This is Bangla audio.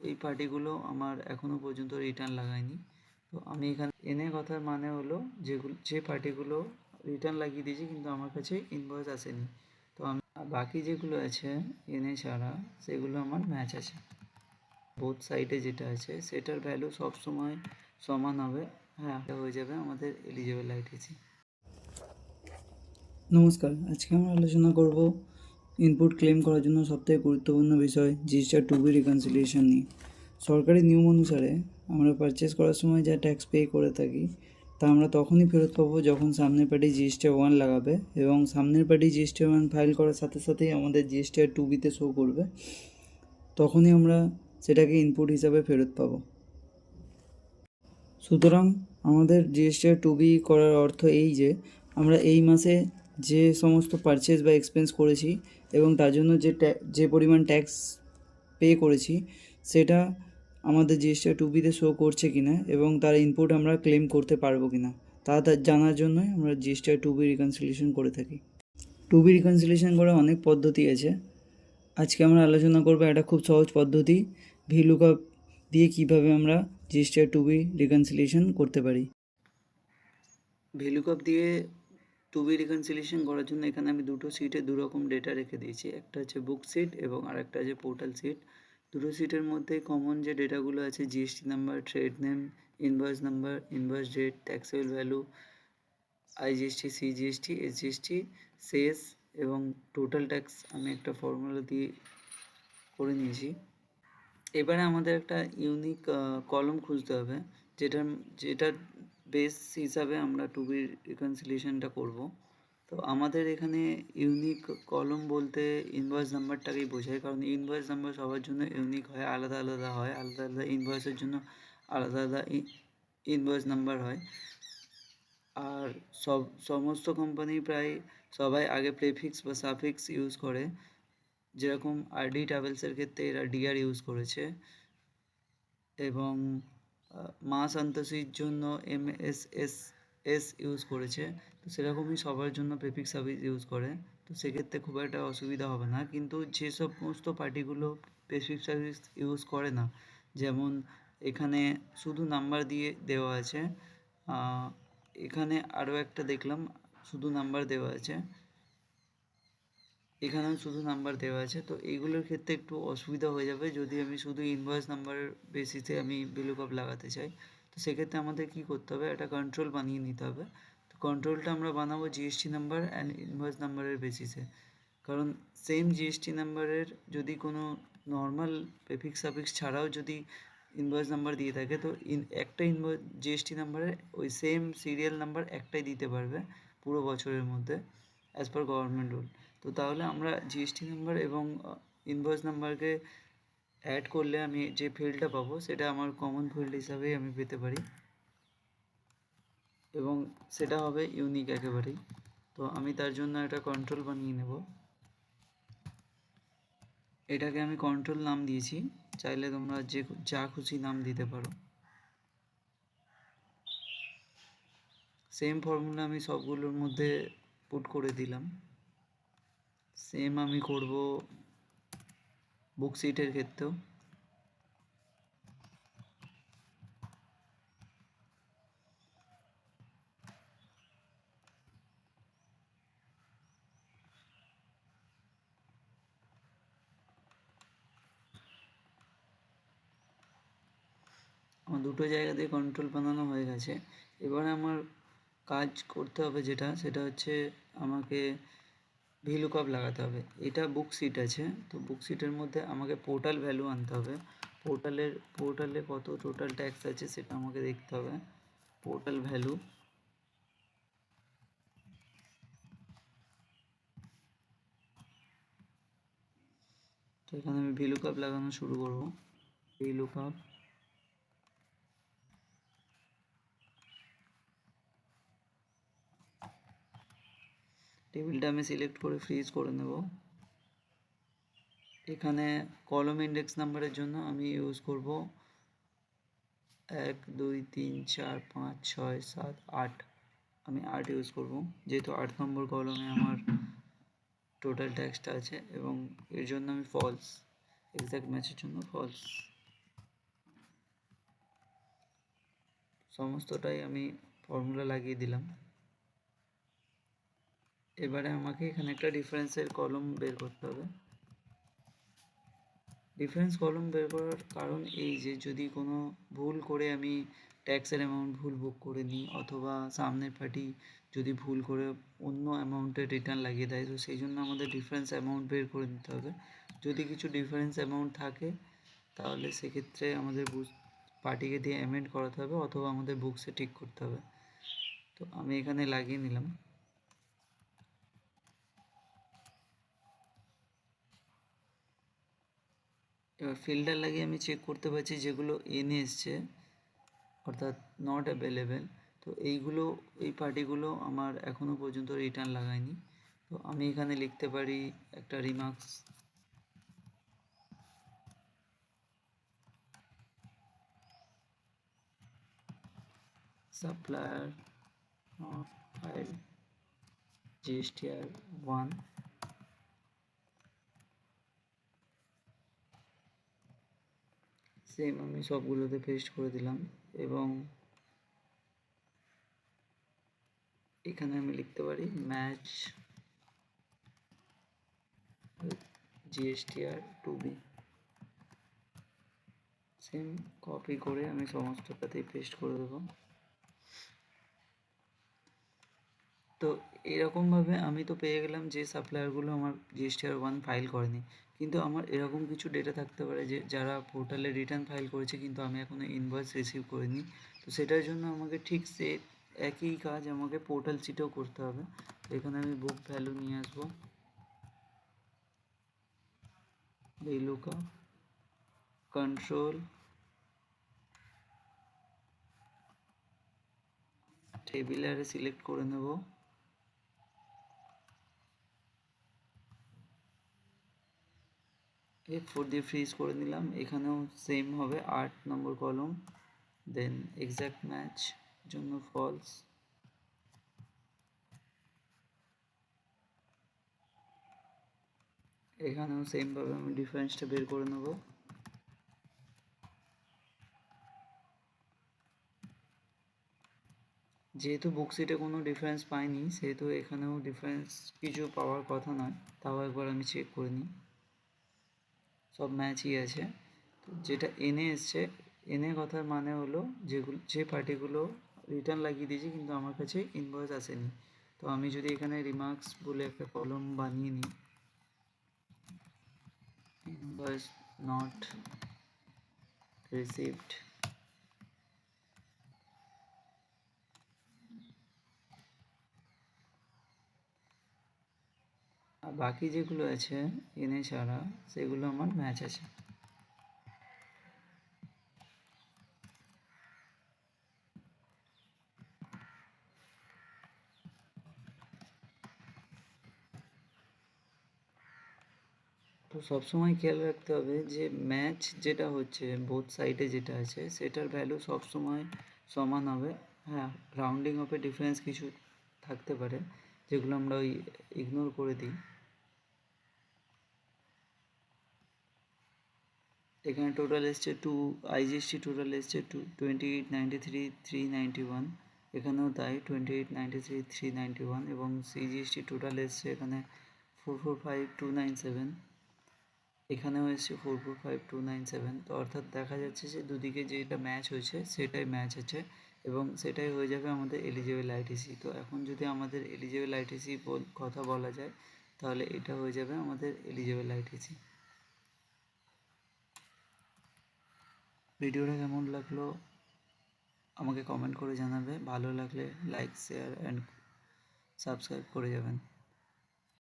এই পার্টিগুলো আমার এখনও পর্যন্ত রিটার্ন লাগায়নি। তো আমি এখানে এনে কথার মানে হলো যে পার্টিগুলো রিটার্ন লাগিয়ে দিয়েছি কিন্তু আমার কাছে ইনভয়েস আসেনি। তো আমি বাকি যেগুলো আছে এনে ছাড়া সেগুলো আমার ম্যাচ আছে। বোথ সাইডে যেটা আছে সেটার ভ্যালু সবসময় সমান হবে। হ্যাঁ, এটা হয়ে যাবে আমাদের এলিজিবল আইটিসি। নমস্কার, আজকে আমরা আলোচনা করব ইনপুট ক্লেম করার জন্য সবথেকে গুরুত্বপূর্ণ বিষয় জিএসটি 2B রিকনসিলিয়েশন নিয়ে। সরকারি নিয়ম অনুসারে আমরা পারচেস করার সময় যা ট্যাক্স পে করে থাকি তা আমরা তখনই ফেরত পাবো যখন সামনের পার্টি জিএসটি 1 লাগাবে এবং সামনের পার্টি জিএসটি 1 ফাইল করার সাথে সাথেই আমাদের জিএসটি 2Bতে শো করবে, তখনই আমরা সেটাকে ইনপুট হিসাবে ফেরত পাবো। সুতরাং আমাদের জিএসটি 2B করার অর্থ এই যে আমরা এই মাসে যে সমস্ত পারচেস বা এক্সপেন্স করেছি এবং তার জন্য যে পরিমাণ ট্যাক্স পে করেছি সেটা আমাদের জিএসটি 2Bতে শো করছে কিনা এবং তার ইনপুট আমরা ক্লেম করতে পারবো কিনা তা জানার জন্যই আমরা জিএসটি 2B রিকনসিলিয়েশন করে থাকি। 2B রিকনসিলিয়েশন করার অনেক পদ্ধতি আছে। আজকে আমরা আলোচনা করবো একটা খুব সহজ পদ্ধতি, ভিলুকআপ দিয়ে কিভাবে আমরা জিএসটি 2B রিকনসিলিয়েশন করতে পারি। ভিলুকআপ দিয়ে 2B রিকনসিলিয়েশন করার জন্য এখানে আমি দুটো সিটে দুরকম ডেটা রেখে দিয়েছি। একটা হচ্ছে বুক সিট এবং আরেকটা আছে পোর্টাল সিট। দুটো সিটের মধ্যে কমন যে ডেটাগুলো আছে GST number, trade name, invoice number, invoice date, taxable value, IGST, CGST, SGST, cess এবং টোটাল ট্যাক্স আমি একটা ফর্মুলা দিয়ে করে নিয়েছি। এবারে আমাদের একটা ইউনিক কলম খুঁজতে হবে যেটার বেস হিসাবে আমরা 2B রিকনসিলিয়েশনটা করব। তো আমাদের এখানে ইউনিক কলম বলতে ইনভয়েস নাম্বারটাকেই বোঝায়, কারণ ইনভয়েস নাম্বার সবার জন্য ইউনিক হয়, আলাদা আলাদা হয়, আলাদা আলাদা ইনভয়েসের জন্য আলাদা আলাদা ইনভয়েস নাম্বার হয়। আর সমস্ত কোম্পানি প্রায় সবাই আগে প্রেফিক্স বা সাফিক্স ইউজ করে, যেরকম আরডি ট্রাভেলসের ক্ষেত্রে এরা ডিআর ইউজ করেছে এবং মা সান্তোষির জন্য এমএসএস ইউজ করেছে। তো সেরকমই সবার জন্য প্রেফিক্স সাফিক্স ইউজ করে, তো সেক্ষেত্রে খুব একটা অসুবিধা হবে না। কিন্তু যে সমস্ত পার্টিগুলো প্রেফিক্স সাফিক্স ইউজ করে না, যেমন এখানে শুধু নাম্বার দিয়ে দেওয়া আছে, এখানে আরও একটা দেখলাম শুধু নাম্বার দেওয়া আছে, এখানেও শুধু নাম্বার দেওয়া আছে। তো এইগুলোর ক্ষেত্রে একটু অসুবিধা হয়ে যাবে যদি আমি শুধু ইনভয়েস নাম্বারের বেসিসে আমি ভিলুকআপ লাগাতে চাই। তো সেক্ষেত্রে আমাদের কি করতে হবে, একটা কন্ট্রোল বানিয়ে নিতে হবে। তো কন্ট্রোলটা আমরা বানাবো জিএসটি নাম্বার অ্যান্ড ইনভয়েস নাম্বারের বেসিসে, কারণ সেম জিএসটি নাম্বারের যদি কোনো নর্মাল প্রেফিক্স সাফিক্স ছাড়াও যদি ইনভয়েস নাম্বার দিয়ে থাকে, তো একটা জিএসটি নাম্বারে ওই সেম সিরিয়াল নাম্বার একটাই দিতে পারবে পুরো বছরের মধ্যে, অ্যাজ পার গভর্নমেন্ট রুল। তো তাহলে আমরা জিএসটি নাম্বার এবং ইনভয়েস নাম্বারকে অ্যাড করলে আমি যে ফিল্ডটা পাবো সেটা আমার কমন ফিল্ড হিসাবেই আমি পেতে পারি এবং সেটা হবে ইউনিক একেবারেই। তো আমি তার জন্য একটা কন্ট্রোল বানিয়ে নেব। এটাকে আমি কন্ট্রোল নাম দিয়েছি, চাইলে তোমরা যা খুশি নাম দিতে পারো। সেম ফর্মুলা আমি সবগুলোর মধ্যে পুট করে দিলাম। সেম আমি করব বুক সিটের ক্ষেত্রেও। আমার দুটো জায়গা দিয়ে কন্ট্রোল বানানো হয়ে গেছে। এবারে আমার কাজ করতে হবে সেটা হচ্ছে আমাকে ভিলুকআপ লাগাতে হবে। এটা বুক সিট আছে, তো বুক সিটের মধ্যে আমাকে পোর্টাল ভ্যালু আনতে হবে। পোর্টালে কত টোটাল ট্যাক্স আছে সেটা আমাকে দেখতে হবে। পোর্টাল ভ্যালু, তো এখানে আমি ভিলুকআপ লাগানো শুরু করব। ভিলুকআপ, টেবিলটা আমি সিলেক্ট করে ফ্রিজ করে নেব। এখানে কলম ইন্ডেক্স নাম্বারের জন্য আমি ইউজ করব 1 2 3 4 5 6 7 8। আমি 8 ইউজ করব, যেহেতু 8 নম্বর কলমে আমার টোটাল ট্যাক্সটা আছে এবং এর জন্য আমি ফলস, এক্স্যাক্ট ম্যাচের জন্য ফলস। সমস্তটাই আমি ফর্মুলা লাগিয়ে দিলাম। এবারে আমাকে এখানে একটা ডিফারেন্সের কলম বের করতে হবে। ডিফারেন্স কলম বের করার কারণ এই যে যদি কোনো ভুল করে আমি ট্যাক্সের অ্যামাউন্ট ভুল বুক করে নিই, অথবা সামনের পার্টি যদি ভুল করে অন্য অ্যামাউন্টের রিটার্ন লাগিয়ে দেয়, তো সেই জন্য আমাদের ডিফারেন্স অ্যামাউন্ট বের করে নিতে হবে। যদি কিছু ডিফারেন্স অ্যামাউন্ট থাকে তাহলে সেক্ষেত্রে আমাদের পার্টিকে দিয়ে অ্যামেন্ড করাতে হবে, অথবা আমাদের বুকসে ঠিক করতে হবে। তো আমি এখানে লাগিয়ে নিলাম। এবার ফিল্টার লাগিয়ে আমি চেক করতে পারছি যেগুলো এনে এসছে, অর্থাৎ নট অ্যাভেলেবেল, তো এইগুলো এই পার্টিগুলো আমার এখনও পর্যন্ত রিটার্ন লাগায়নি। তো আমি এখানে লিখতে পারি একটা remarks, supplier not file GSTR 1, same আমি সবগুলোতে পেস্ট করে দিলাম। এবং এখানে আমি লিখতে পারি match GSTR 2B, same copy করে আমি সমস্তটাতেই পেস্ট করে দেবো। তো এরকমভাবে আমি তো পেয়ে গেলাম যে সাপ্লায়ারগুলো আমার GSTR 1 ফাইল করেনি, কিন্তু আমার এরকম কিছু ডেটা থাকতে পারে যে যারা পোর্টালে রিটার্ন ফাইল করেছে কিন্তু আমি এখনও ইনভয়েস রিসিভ করিনি। তো সেটার জন্য আমাকে ঠিক একই কাজ আমাকে পোর্টাল সিটেও করতে হবে। তো এখানে আমি বুক ভ্যালু নিয়ে আসবো, VLOOKUP control table array select করে নেব। F4 দিয়ে ফ্রিজ করে নিলাম। এখানেও সেম হবে 8 নম্বর কলম, দেন এক্সাক্ট ম্যাচ জন্য ফলস। এখানেও সেমভাবে আমি ডিফারেন্সটা বের করে নেব। যেহেতু বুকশিটে কোনো ডিফারেন্স পাইনি, সেহেতু এখানেও ডিফারেন্স কিছু পাওয়ার কথা নয়, তাও একবার আমি চেক করে নিই। সব ম্যাচই আছে। তো যেটা এনে এসছে, এনে কথার মানে হলো যে পার্টিগুলো রিটার্ন লাগিয়ে দিয়েছি কিন্তু আমার কাছে ইনভয়েস আসেনি। তো আমি যদি এখানে রিমার্কস বলে একটা কলম বানিয়ে নিই, ইনভয়েস নট রিসিভড, আর বাকি যেগুলো আছে এনে ছাড়া সেগুলো আমার ম্যাচ আছে। তো সবসময় খেয়াল রাখতে হবে যে ম্যাচ যেটা হচ্ছে বোথ সাইডে যেটা আছে সেটার ভ্যালু সবসময় সমান হবে। হ্যাঁ, রাউন্ডিং অফে ডিফারেন্স কিছু থাকতে পারে যেগুলো আমরা ওই ইগনোর করে দিই। এখানে টোটাল এসছে IGST টোটাল এসছে 2893,391, এখানেও তাই 2893,391, এবং CGST টোটাল এসছে এখানে 445297, এখানেও এসছে 445297। তো অর্থাৎ দেখা যাচ্ছে যে দুদিকে যেটা ম্যাচ হয়েছে সেটাই ম্যাচ আছে, এবং সেটাই হয়ে যাবে আমাদের এলিজিবল ITC। তো এখন যদি আমাদের এলিজিবল ITC কথা বলা যায় তাহলে এটা হয়ে যাবে আমাদের এলিজিবল ITC। ভিডিওটা কেমন লাগলো আমাকে কমেন্ট করে জানাবে, ভালো লাগলে লাইক শেয়ার অ্যান্ড সাবস্ক্রাইব করে যাবেন।